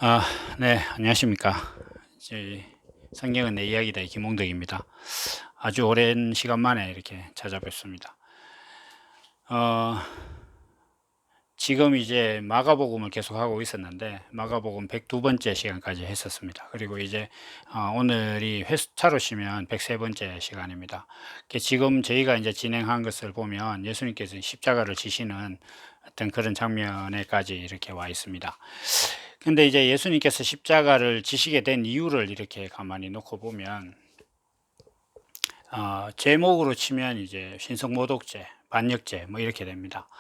아, 네, 안녕하십니까. 저희 성경은 내 이야기다의 김홍덕입니다. 아주 오랜 시간 만에 이렇게 찾아뵙습니다. 어, 지금 이제 마가복음을 계속하고 있었는데, 마가복음 102번째 시간까지 했었습니다. 그리고 이제 오늘이 회차로 치면 103번째 시간입니다. 지금 저희가 이제 진행한 것을 보면 예수님께서 십자가를 지시는 어떤 그런 장면에까지 이렇게 와 있습니다. 근데 이제 예수님께서 십자가를 지시게 된 이유를 이렇게 가만히 놓고 보면, 제목으로 치면 이제 신성모독죄, 반역죄 뭐 이렇게 됩니다.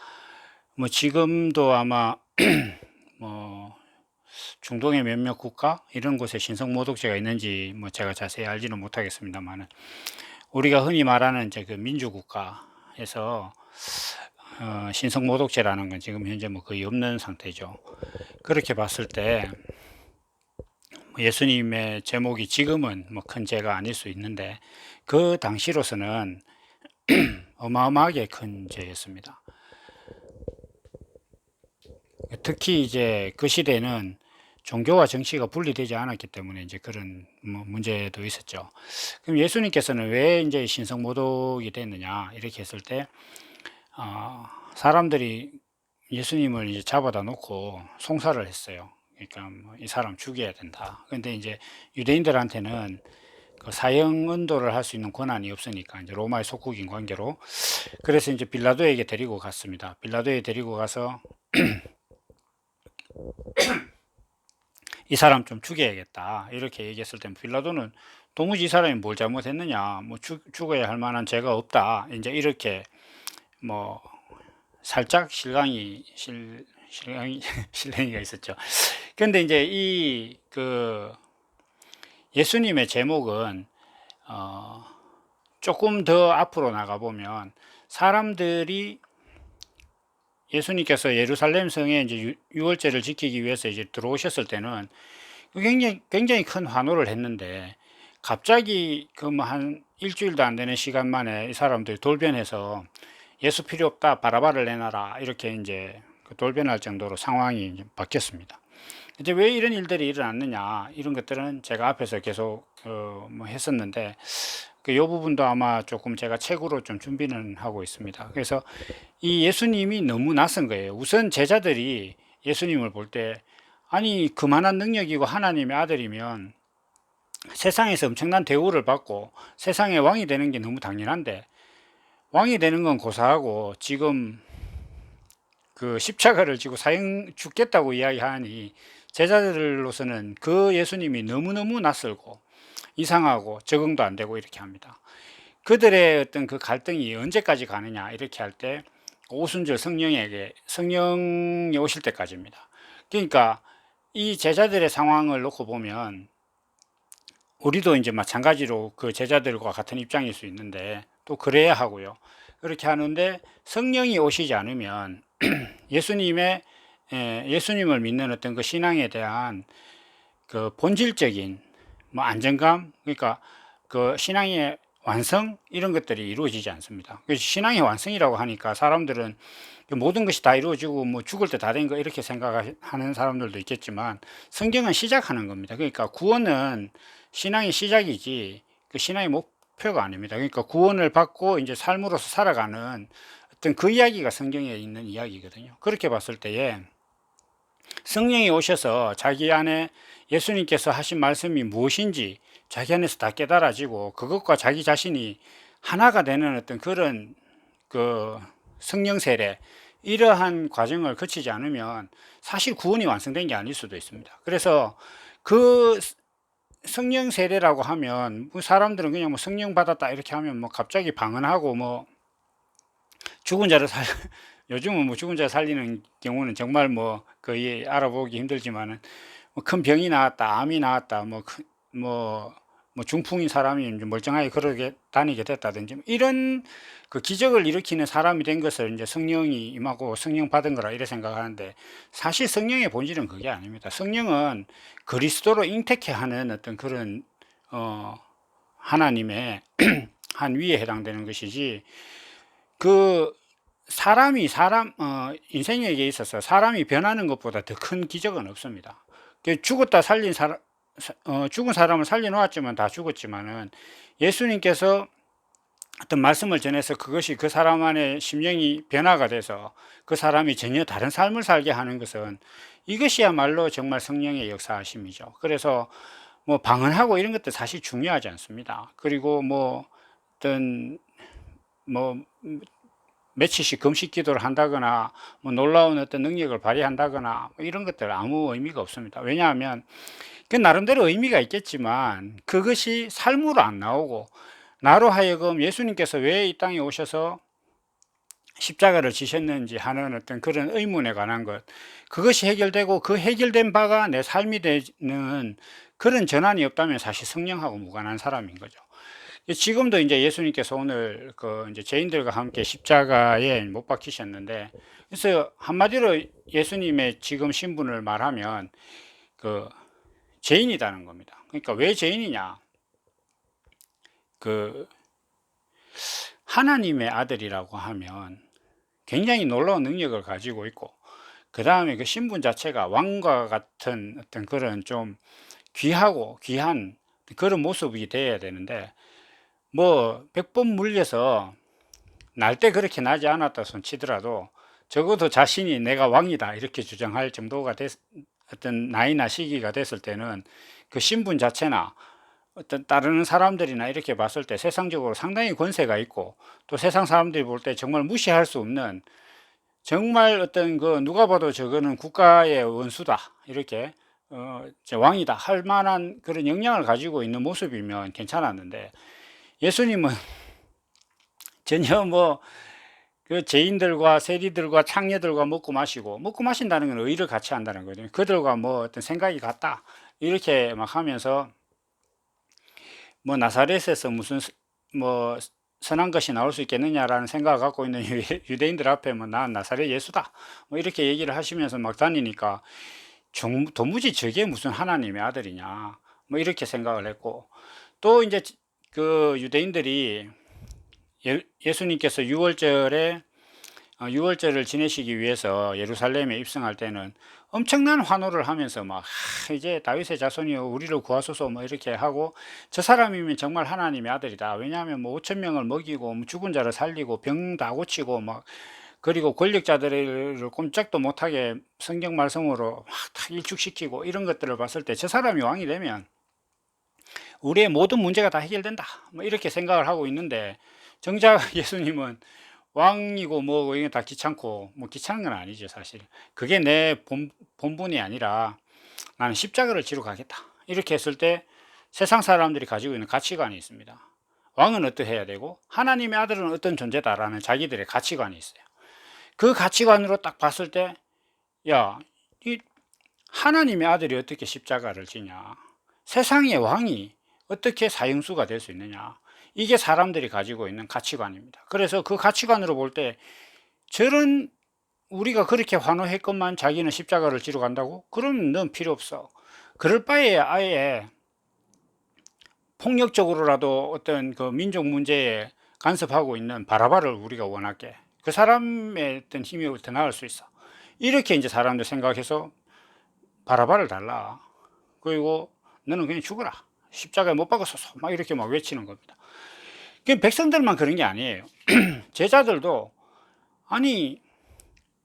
뭐 지금도 아마 뭐 중동의 몇몇 국가 이런 곳에 신성모독죄가 있는지 뭐 제가 자세히 알지는 못하겠습니다만은, 우리가 흔히 말하는 이제 그 민주국가에서 신성모독죄라는 건 지금 현재 뭐 거의 없는 상태죠. 그렇게 봤을 때 예수님의 제목이 지금은 뭐 큰 죄가 아닐 수 있는데, 그 당시로서는 어마어마하게 큰 죄였습니다. 특히 이제 그 시대는 종교와 정치가 분리되지 않았기 때문에 이제 그런 뭐 문제도 있었죠. 그럼 예수님께서는 왜 이제 신성모독이 됐느냐 이렇게 했을 때, 사람들이 예수님을 이제 잡아다 놓고 송사를 했어요. 그러니까 뭐이 사람 죽여야 된다. 근데 이제 유대인들한테는 그 사형 언도를 할 수 있는 권한이 없으니까 이제 로마의 속국인 관계로, 그래서 이제 빌라도에게 데리고 갔습니다. 빌라도에 데리고 가서 이 사람 좀 죽여야겠다 이렇게 얘기했을 때, 빌라도는 도무지 이 사람이 뭘 잘못했느냐, 뭐 죽어야 할 만한 죄가 없다 이제 이렇게 뭐 살짝 실랑이 실랭이가 있었죠. 근데 이제 이 그 예수님의 제목은 조금 더 앞으로 나가 보면, 사람들이 예수님께서 예루살렘 성에 이제 유월절을 지키기 위해서 이제 들어오셨을 때는 굉장히 큰 환호를 했는데, 갑자기 그 뭐 한 일주일도 안 되는 시간 만에 이 사람들이 돌변해서 예수 필요 없다, 바라바를 내놔라 이렇게 이제 그 돌변할 정도로 상황이 이제 바뀌었습니다. 이제 왜 이런 일들이 일어났느냐 이런 것들은 제가 앞에서 계속 뭐 했었는데, 그 요 부분도 아마 조금 제가 책으로 좀 준비는 하고 있습니다. 그래서 이 예수님이 너무 낯선 거예요. 우선 제자들이 예수님을 볼 때, 아니 그만한 능력이고 하나님의 아들이면 세상에서 엄청난 대우를 받고 세상의 왕이 되는 게 너무 당연한데, 왕이 되는 건 고사하고 지금 그 십자가를 지고 사형 죽겠다고 이야기하니, 제자들로서는 그 예수님이 너무너무 낯설고 이상하고 적응도 안 되고 이렇게 합니다. 그들의 어떤 그 갈등이 언제까지 가느냐 이렇게 할 때, 오순절 성령이 오실 때까지입니다. 그러니까 이 제자들의 상황을 놓고 보면 우리도 이제 마찬가지로 그 제자들과 같은 입장일 수 있는데, 또 그래야 하고요. 그렇게 하는데 성령이 오시지 않으면 예수님의 예수님을 믿는 어떤 그 신앙에 대한 그 본질적인 뭐 안정감, 그러니까 그 신앙의 완성 이런 것들이 이루어지지 않습니다. 그래서 신앙의 완성이라고 하니까 사람들은 모든 것이 다 이루어지고 뭐 죽을 때 다 된 거 이렇게 생각하는 사람들도 있겠지만, 성경은 시작하는 겁니다. 그러니까 구원은 신앙의 시작이지 그 신앙의 목표가 아닙니다. 그러니까 구원을 받고 이제 삶으로서 살아가는 어떤 그 이야기가 성경에 있는 이야기거든요. 그렇게 봤을 때에 성령이 오셔서 자기 안에 예수님께서 하신 말씀이 무엇인지 자기 안에서 다 깨달아지고 그것과 자기 자신이 하나가 되는 어떤 그런 그 성령 세례, 이러한 과정을 거치지 않으면 사실 구원이 완성된 게 아닐 수도 있습니다. 그래서 그 성령 세례라고 하면 뭐 사람들은 그냥 뭐 성령 받았다 이렇게 하면 뭐 갑자기 방언하고 뭐 죽은 자를 요즘은 뭐 죽은 자 살리는 경우는 정말 뭐 거의 알아보기 힘들지만은, 뭐큰 병이 나왔다, 암이 나왔다, 뭐, 뭐 중풍인 사람이 멀쩡하게 그러게 다니게 됐다든지, 뭐 이런 그 기적을 일으키는 사람이 된 것을 이제 성령이 임하고 성령 받은 거라 이래 생각하는데, 사실 성령의 본질은 그게 아닙니다. 성령은 그리스도로 잉태케 하는 어떤 그런 하나님의 한 위에 해당되는 것이지, 그 사람이 인생에 있어서 사람이 변하는 것보다 더 큰 기적은 없습니다. 죽었다 살린 죽은 사람을 살려놓았지만 다 죽었지만은 예수님께서 어떤 말씀을 전해서 그것이 그 사람 안에 심령이 변화가 돼서 그 사람이 전혀 다른 삶을 살게 하는 것은 이것이야말로 정말 성령의 역사하심이죠. 그래서 뭐 방언하고 이런 것도 사실 중요하지 않습니다. 그리고 뭐 어떤 뭐 며칠씩 금식 기도를 한다거나 뭐 놀라운 어떤 능력을 발휘한다거나 뭐 이런 것들 아무 의미가 없습니다. 왜냐하면 그 나름대로 의미가 있겠지만 그것이 삶으로 안 나오고 나로 하여금 예수님께서 왜 이 땅에 오셔서 십자가를 지셨는지 하는 어떤 그런 의문에 관한 것, 그것이 해결되고 그 해결된 바가 내 삶이 되는 그런 전환이 없다면 사실 성령하고 무관한 사람인 거죠. 지금도 이제 예수님께서 오늘 그 이제 죄인들과 함께 십자가에 못 박히셨는데, 그래서 한마디로 예수님의 지금 신분을 말하면 그 죄인이라는 겁니다. 그러니까 왜 죄인이냐? 그 하나님의 아들이라고 하면 굉장히 놀라운 능력을 가지고 있고, 그 다음에 그 신분 자체가 왕과 같은 어떤 그런 좀 귀하고 귀한 그런 모습이 돼야 되는데, 뭐 100번 물려서 날 때 그렇게 나지 않았다 손 치더라도 적어도 자신이 내가 왕이다 이렇게 주장할 정도가 어떤 나이나 시기가 됐을 때는 그 신분 자체나 어떤 다른 사람들이나 이렇게 봤을 때 세상적으로 상당히 권세가 있고, 또 세상 사람들이 볼 때 정말 무시할 수 없는, 정말 어떤 그 누가 봐도 저거는 국가의 원수다 이렇게 왕이다 할 만한 그런 역량을 가지고 있는 모습이면 괜찮았는데, 예수님은 전혀 뭐 그 죄인들과 세리들과 창녀들과 먹고 마신다는 건 의를 같이 한다는 거거든요. 그들과 뭐 어떤 생각이 같다 이렇게 막 하면서 뭐 나사렛에서 무슨 뭐 선한 것이 나올 수 있겠느냐라는 생각을 갖고 있는 유대인들 앞에 뭐 난 나사렛 예수다 뭐 이렇게 얘기를 하시면서 막 다니니까 도무지 저게 무슨 하나님의 아들이냐 뭐 이렇게 생각을 했고, 또 이제 그 유대인들이 예수님께서 6월절을 지내시기 위해서 예루살렘에 입성할 때는 엄청난 환호를 하면서 막 이제 다윗의 자손이여 우리를 구하소서 뭐 이렇게 하고, 저 사람이면 정말 하나님의 아들이다. 왜냐하면 뭐 5천 명을 먹이고 뭐 죽은 자를 살리고 병 다 고치고 막, 그리고 권력자들을 꼼짝도 못하게 성경 말씀으로 막 일축시키고 이런 것들을 봤을 때 저 사람이 왕이 되면 우리의 모든 문제가 다 해결된다 뭐 이렇게 생각을 하고 있는데, 정작 예수님은 왕이고 뭐고 이게 다 귀찮고, 뭐 귀찮은 건 아니죠 사실. 그게 내 본분이 아니라 나는 십자가를 지러 가겠다 이렇게 했을 때 세상 사람들이 가지고 있는 가치관이 있습니다. 왕은 어떠해야 되고 하나님의 아들은 어떤 존재다라는 자기들의 가치관이 있어요. 그 가치관으로 딱 봤을 때, 야, 이 하나님의 아들이 어떻게 십자가를 지냐, 세상의 왕이 어떻게 사형수가 될 수 있느냐, 이게 사람들이 가지고 있는 가치관입니다. 그래서 그 가치관으로 볼 때 저런 우리가 그렇게 환호했건만 자기는 십자가를 지러 간다고? 그러면 넌 필요 없어. 그럴 바에 아예 폭력적으로라도 어떤 그 민족 문제에 간섭하고 있는 바라바를 우리가 원할게. 그 사람의 어떤 힘이 더 나을 수 있어. 이렇게 이제 사람들 생각해서 바라바를 달라. 그리고 너는 그냥 죽어라. 십자가에 못 박았어서 막 이렇게 막 외치는 겁니다. 백성들만 그런 게 아니에요. 제자들도, 아니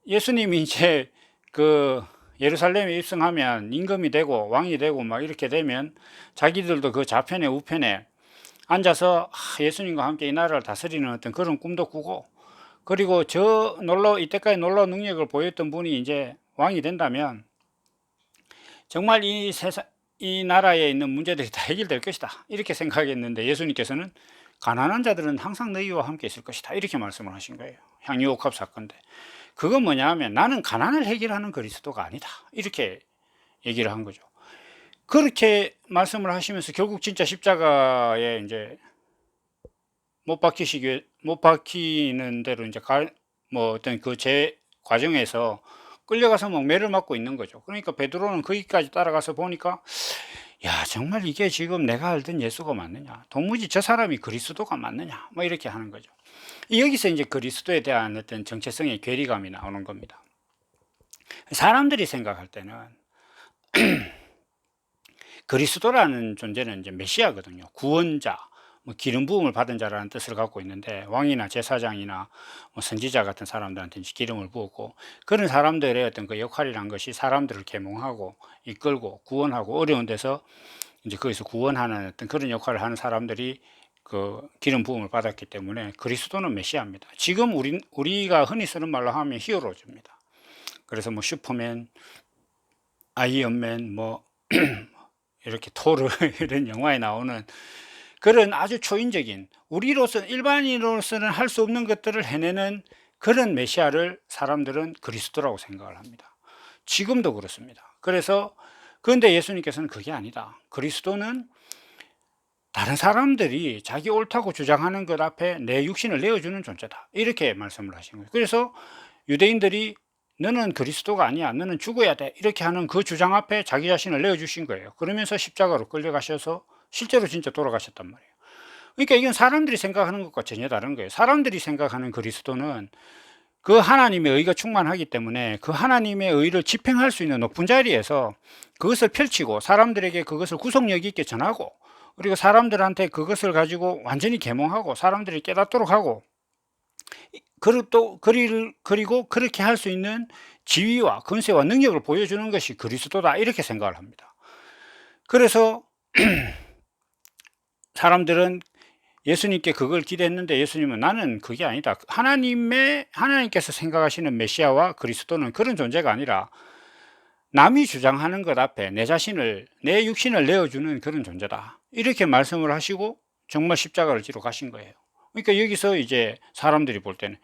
예수님이 이제 그 예루살렘에 입성하면 임금이 되고 왕이 되고 막 이렇게 되면 자기들도 그 좌편에 우편에 앉아서 예수님과 함께 이 나라를 다스리는 어떤 그런 꿈도 꾸고, 그리고 이때까지 놀라운 능력을 보였던 분이 이제 왕이 된다면 정말 이 나라에 있는 문제들이 다 해결될 것이다 이렇게 생각했는데, 예수님께서는 가난한 자들은 항상 너희와 함께 있을 것이다 이렇게 말씀을 하신 거예요. 향유옥합 사건 때. 그건 뭐냐 하면 나는 가난을 해결하는 그리스도가 아니다 이렇게 얘기를 한 거죠. 그렇게 말씀을 하시면서 결국 진짜 십자가에 이제 못 박히는 대로 이제 뭐 어떤 그 제 과정에서 끌려가서 막 매를 맞고 있는 거죠. 그러니까 베드로는 거기까지 따라가서 보니까, 야 정말 이게 지금 내가 알던 예수가 맞느냐, 도무지 저 사람이 그리스도가 맞느냐 뭐 이렇게 하는 거죠. 여기서 이제 그리스도에 대한 어떤 정체성의 괴리감이 나오는 겁니다. 사람들이 생각할 때는 그리스도라는 존재는 이제 메시아거든요. 구원자, 뭐 기름 부음을 받은 자라는 뜻을 갖고 있는데, 왕이나 제사장이나 뭐 선지자 같은 사람들한테 이제 기름을 부었고, 그런 사람들의 어떤 그 역할이란 것이 사람들을 계몽하고 이끌고 구원하고, 어려운 데서 이제 거기서 구원하는 어떤 그런 역할을 하는 사람들이 그 기름 부음을 받았기 때문에 그리스도는 메시아입니다. 지금 우리가 흔히 쓰는 말로 하면 히어로즈입니다. 그래서 뭐 슈퍼맨, 아이언맨, 뭐 이렇게 토르 이런 영화에 나오는 그런 아주 초인적인, 우리로서 일반인으로서는 할 수 없는 것들을 해내는 그런 메시아를 사람들은 그리스도라고 생각을 합니다. 지금도 그렇습니다. 그래서 그런데 예수님께서는 그게 아니다. 그리스도는 다른 사람들이 자기 옳다고 주장하는 것 앞에 내 육신을 내어주는 존재다, 이렇게 말씀을 하신 거예요. 그래서 유대인들이 너는 그리스도가 아니야, 너는 죽어야 돼, 이렇게 하는 그 주장 앞에 자기 자신을 내어주신 거예요. 그러면서 십자가로 끌려가셔서 실제로 진짜 돌아가셨단 말이에요. 그러니까 이건 사람들이 생각하는 것과 전혀 다른 거예요. 사람들이 생각하는 그리스도는 그 하나님의 의가 충만하기 때문에 그 하나님의 의를 집행할 수 있는 높은 자리에서 그것을 펼치고 사람들에게 그것을 구속력 있게 전하고, 그리고 사람들한테 그것을 가지고 완전히 계몽하고 사람들이 깨닫도록 하고, 그리고 그렇게 할 수 있는 지위와 권세와 능력을 보여주는 것이 그리스도다, 이렇게 생각을 합니다. 그래서 사람들은 예수님께 그걸 기대했는데, 예수님은 나는 그게 아니다. 하나님께서 생각하시는 메시아와 그리스도는 그런 존재가 아니라 남이 주장하는 것 앞에 내 육신을 내어주는 그런 존재다, 이렇게 말씀을 하시고 정말 십자가를 지러 가신 거예요. 그러니까 여기서 이제 사람들이 볼 때는,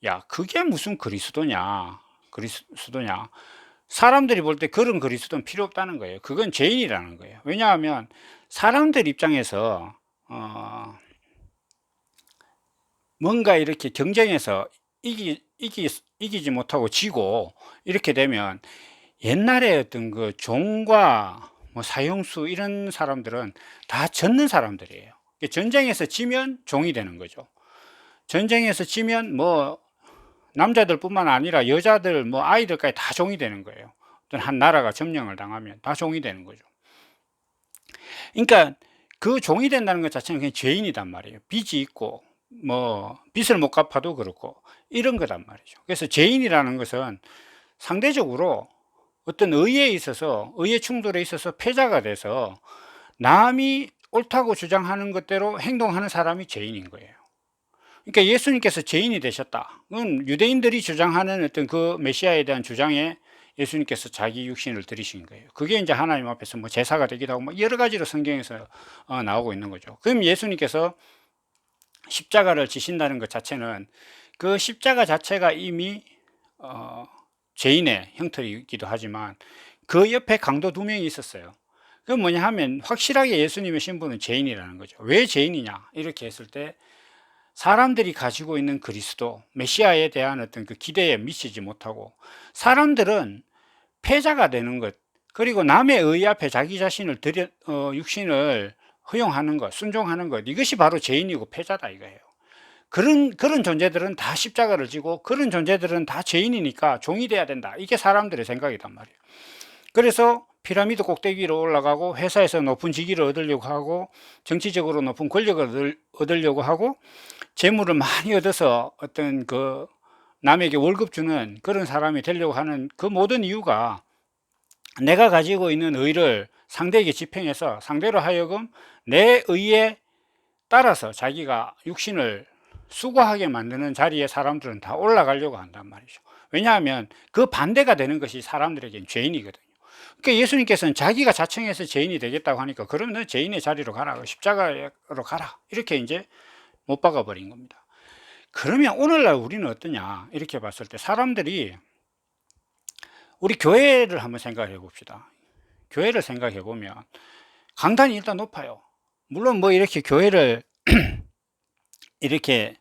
야, 그게 무슨 그리스도냐. 사람들이 볼 때 그런 그리스도는 필요 없다는 거예요. 그건 죄인이라는 거예요. 왜냐하면 사람들 입장에서 뭔가 이렇게 경쟁해서 이기지 못하고 지고 이렇게 되면, 옛날에 어떤 그 종과 뭐 사형수 이런 사람들은 다 젖는 사람들이에요. 전쟁에서 지면 종이 되는 거죠. 전쟁에서 지면 뭐 남자들뿐만 아니라 여자들, 뭐 아이들까지 다 종이 되는 거예요. 어떤 한 나라가 점령을 당하면 다 종이 되는 거죠. 그러니까 그 종이 된다는 것 자체는 그냥 죄인이단 말이에요. 빚이 있고 뭐 빚을 못 갚아도 그렇고 이런 거단 말이죠. 그래서 죄인이라는 것은 상대적으로 어떤 의의 충돌에 있어서 패자가 돼서 남이 옳다고 주장하는 것대로 행동하는 사람이 죄인인 거예요. 그러니까 예수님께서 죄인이 되셨다, 그건 유대인들이 주장하는 어떤 그 메시아에 대한 주장에 예수님께서 자기 육신을 들이신 거예요. 그게 이제 하나님 앞에서 뭐 제사가 되기도 하고 뭐 여러 가지로 성경에서 나오고 있는 거죠. 그럼 예수님께서 십자가를 지신다는 것 자체는, 그 십자가 자체가 이미 죄인의 형태이기도 하지만 그 옆에 강도 두 명이 있었어요. 그건 뭐냐 하면 확실하게 예수님의 신분은 죄인이라는 거죠. 왜 죄인이냐 이렇게 했을 때, 사람들이 가지고 있는 그리스도 메시아에 대한 어떤 그 기대에 미치지 못하고, 사람들은 패자가 되는 것, 그리고 남의 의 앞에 자기 자신을 육신을 허용하는 것, 순종하는 것, 이것이 바로 죄인이고 패자다 이거예요. 그런 존재들은 다 십자가를 지고, 그런 존재들은 다 죄인이니까 종이 돼야 된다, 이게 사람들의 생각이단 말이에요. 그래서 피라미드 꼭대기로 올라가고 회사에서 높은 직위를 얻으려고 하고 정치적으로 높은 권력을 얻으려고 하고 재물을 많이 얻어서 어떤 그 남에게 월급 주는 그런 사람이 되려고 하는 그 모든 이유가, 내가 가지고 있는 의를 상대에게 집행해서 상대로 하여금 내 의에 따라서 자기가 육신을 수고하게 만드는 자리에 사람들은 다 올라가려고 한단 말이죠. 왜냐하면 그 반대가 되는 것이 사람들에겐 죄인이거든요. 그러니까 예수님께서는 자기가 자청해서 죄인이 되겠다고 하니까, 그러면 너 죄인의 자리로 가라, 십자가로 가라, 이렇게 이제 못 박아 버린 겁니다. 그러면 오늘날 우리는 어떠냐 이렇게 봤을 때, 사람들이 우리 교회를 한번 생각해 봅시다. 교회를 생각해 보면 강단이 일단 높아요. 물론 뭐 이렇게 교회를 이렇게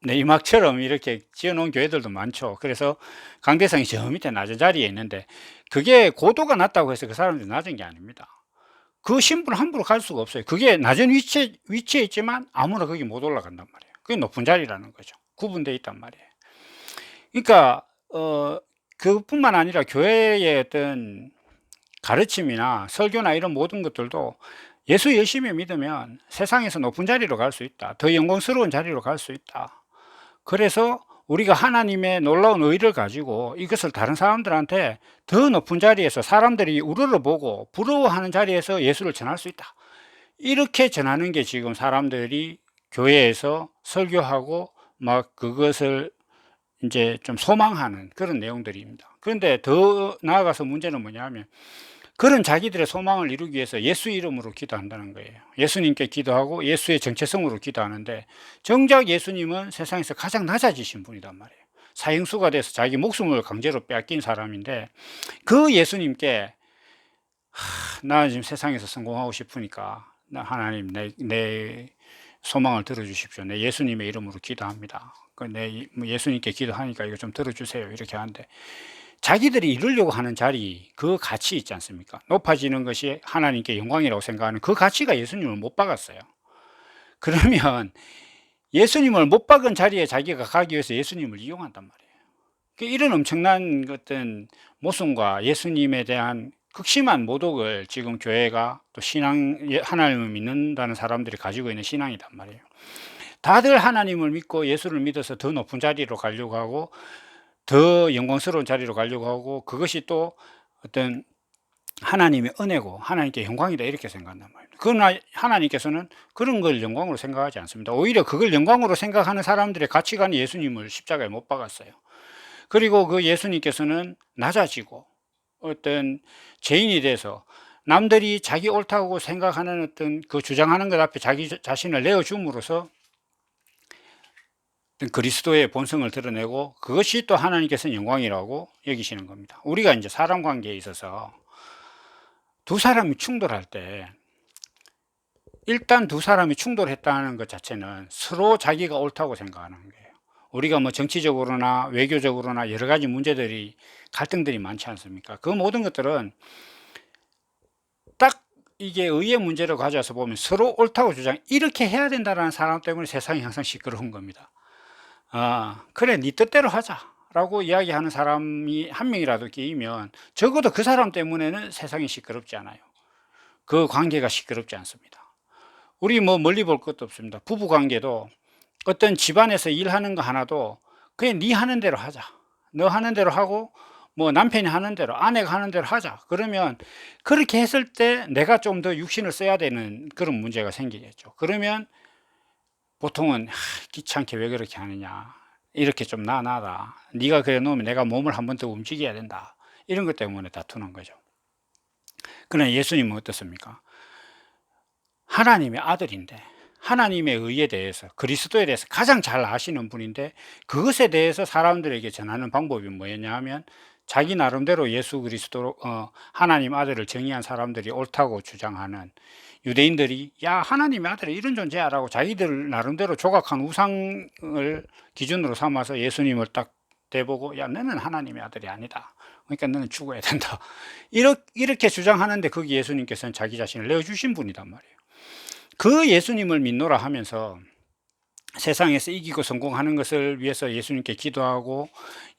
내리막처럼 이렇게 지어 놓은 교회들도 많죠. 그래서 강대상이 저 밑에 낮은 자리에 있는데, 그게 고도가 낮다고 해서 그 사람들이 낮은 게 아닙니다. 그 신분을 함부로 갈 수가 없어요. 그게 낮은 위치에 있지만 아무나 거기 못 올라간단 말이에요. 그게 높은 자리라는 거죠. 구분되어 있단 말이에요. 그러니까 그뿐만 아니라 교회의 어떤 가르침이나 설교나 이런 모든 것들도 예수 열심히 믿으면 세상에서 높은 자리로 갈 수 있다. 더 영광스러운 자리로 갈 수 있다. 그래서 우리가 하나님의 놀라운 의를 가지고 이것을 다른 사람들한테 더 높은 자리에서 사람들이 우러러보고 부러워하는 자리에서 예수를 전할 수 있다. 이렇게 전하는 게 지금 사람들이 교회에서 설교하고 막 그것을 이제 좀 소망하는 그런 내용들입니다. 그런데 더 나아가서 문제는 뭐냐면 그런 자기들의 소망을 이루기 위해서 예수 이름으로 기도한다는 거예요. 예수님께 기도하고 예수의 정체성으로 기도하는데 정작 예수님은 세상에서 가장 낮아지신 분이란 말이에요. 사형수가 돼서 자기 목숨을 강제로 빼앗긴 사람인데 그 예수님께 나 지금 세상에서 성공하고 싶으니까 하나님 내 소망을 들어주십시오. 내 예수님의 이름으로 기도합니다. 내 예수님께 기도하니까 이거 좀 들어주세요. 이렇게 하는데 자기들이 이루려고 하는 자리, 그 가치 있지 않습니까? 높아지는 것이 하나님께 영광이라고 생각하는 그 가치가 예수님을 못 박았어요. 그러면 예수님을 못 박은 자리에 자기가 가기 위해서 예수님을 이용한단 말이에요. 이런 엄청난 어떤 모순과 예수님에 대한 극심한 모독을 지금 교회가 또 하나님을 믿는다는 사람들이 가지고 있는 신앙이란 말이에요. 다들 하나님을 믿고 예수를 믿어서 더 높은 자리로 가려고 하고 더 영광스러운 자리로 가려고 하고 그것이 또 어떤 하나님의 은혜고 하나님께 영광이다 이렇게 생각한단 말이에요. 그러나 하나님께서는 그런 걸 영광으로 생각하지 않습니다. 오히려 그걸 영광으로 생각하는 사람들의 가치관이 예수님을 십자가에 못 박았어요. 그리고 그 예수님께서는 낮아지고 어떤 죄인이 돼서 남들이 자기 옳다고 생각하는 어떤 그 주장하는 것 앞에 자기 자신을 내어줌으로써 그리스도의 본성을 드러내고 그것이 또 하나님께서는 영광이라고 여기시는 겁니다. 우리가 이제 사람 관계에 있어서 두 사람이 충돌할 때 일단 두 사람이 충돌했다는 것 자체는 서로 자기가 옳다고 생각하는 거예요. 우리가 뭐 정치적으로나 외교적으로나 여러 가지 문제들이 갈등들이 많지 않습니까? 그 모든 것들은 딱 이게 의의 문제로 가져와서 보면 서로 옳다고 주장 이렇게 해야 된다는 사람 때문에 세상이 항상 시끄러운 겁니다. 그래 네 뜻대로 하자 라고 이야기하는 사람이 한 명이라도 끼면 적어도 그 사람 때문에는 세상이 시끄럽지 않아요. 그 관계가 시끄럽지 않습니다. 우리 뭐 멀리 볼 것도 없습니다. 부부 관계도 어떤 집안에서 일하는 거 하나도 그냥 네 하는 대로 하자, 너 하는 대로 하고 뭐 남편이 하는 대로 아내가 하는 대로 하자 그러면 그렇게 했을 때 내가 좀 더 육신을 써야 되는 그런 문제가 생기겠죠. 그러면 보통은 귀찮게 왜 그렇게 하느냐, 이렇게 좀 나다, 네가 그래 놓으면 내가 몸을 한 번 더 움직여야 된다, 이런 것 때문에 다투는 거죠. 그러나 예수님은 어떻습니까? 하나님의 아들인데 하나님의 의에 대해서 그리스도에 대해서 가장 잘 아시는 분인데 그것에 대해서 사람들에게 전하는 방법이 뭐였냐 하면 자기 나름대로 예수 그리스도 하나님 아들을 정의한 사람들이 옳다고 주장하는 유대인들이 야 하나님의 아들이 이런 존재야 라고 자기들 나름대로 조각한 우상을 기준으로 삼아서 예수님을 딱 대보고 야 너는 하나님의 아들이 아니다, 그러니까 너는 죽어야 된다, 이렇게 주장하는데 거기 예수님께서는 자기 자신을 내어주신 분이란 말이에요. 그 예수님을 믿노라 하면서 세상에서 이기고 성공하는 것을 위해서 예수님께 기도하고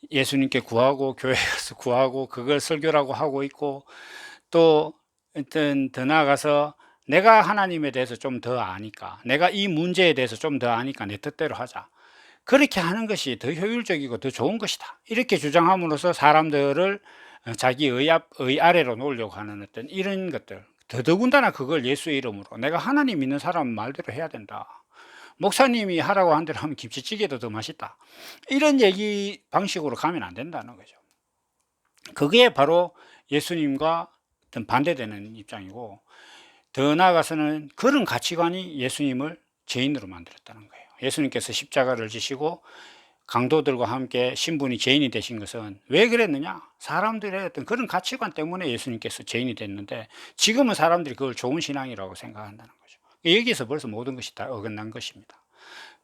예수님께 구하고 교회 가서 구하고 그걸 설교라고 하고 있고 또 어떤 더 나아가서 내가 하나님에 대해서 좀 더 아니까 내가 이 문제에 대해서 좀 더 아니까 내 뜻대로 하자, 그렇게 하는 것이 더 효율적이고 더 좋은 것이다, 이렇게 주장함으로써 사람들을 자기 의 아래로 놓으려고 하는 어떤 이런 것들, 더더군다나 그걸 예수의 이름으로 내가 하나님 믿는 사람 말대로 해야 된다, 목사님이 하라고 한 대로 하면 김치찌개도 더 맛있다, 이런 얘기 방식으로 가면 안 된다는 거죠. 그게 바로 예수님과 어떤 반대되는 입장이고 더 나아가서는 그런 가치관이 예수님을 죄인으로 만들었다는 거예요. 예수님께서 십자가를 지시고 강도들과 함께 신분이 죄인이 되신 것은 왜 그랬느냐? 사람들의 어떤 그런 가치관 때문에 예수님께서 죄인이 됐는데 지금은 사람들이 그걸 좋은 신앙이라고 생각한다는 거죠. 여기서 벌써 모든 것이 다 어긋난 것입니다.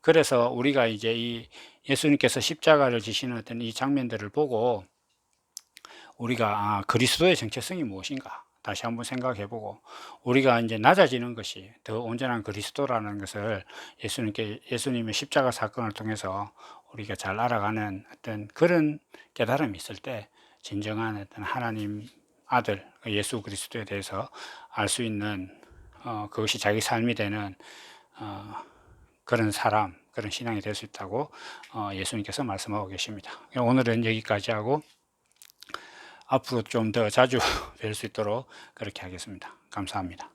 그래서 우리가 이제 이 예수님께서 십자가를 지시는 어떤 이 장면들을 보고 우리가 그리스도의 정체성이 무엇인가, 다시 한번 생각해 보고, 우리가 이제 낮아지는 것이 더 온전한 그리스도라는 것을 예수님의 십자가 사건을 통해서 우리가 잘 알아가는 어떤 그런 깨달음이 있을 때 진정한 어떤 하나님 아들 예수 그리스도에 대해서 알 수 있는 그것이 자기 삶이 되는 그런 사람, 그런 신앙이 될 수 있다고 예수님께서 말씀하고 계십니다. 오늘은 여기까지 하고 앞으로 좀 더 자주 뵐 수 있도록 그렇게 하겠습니다. 감사합니다.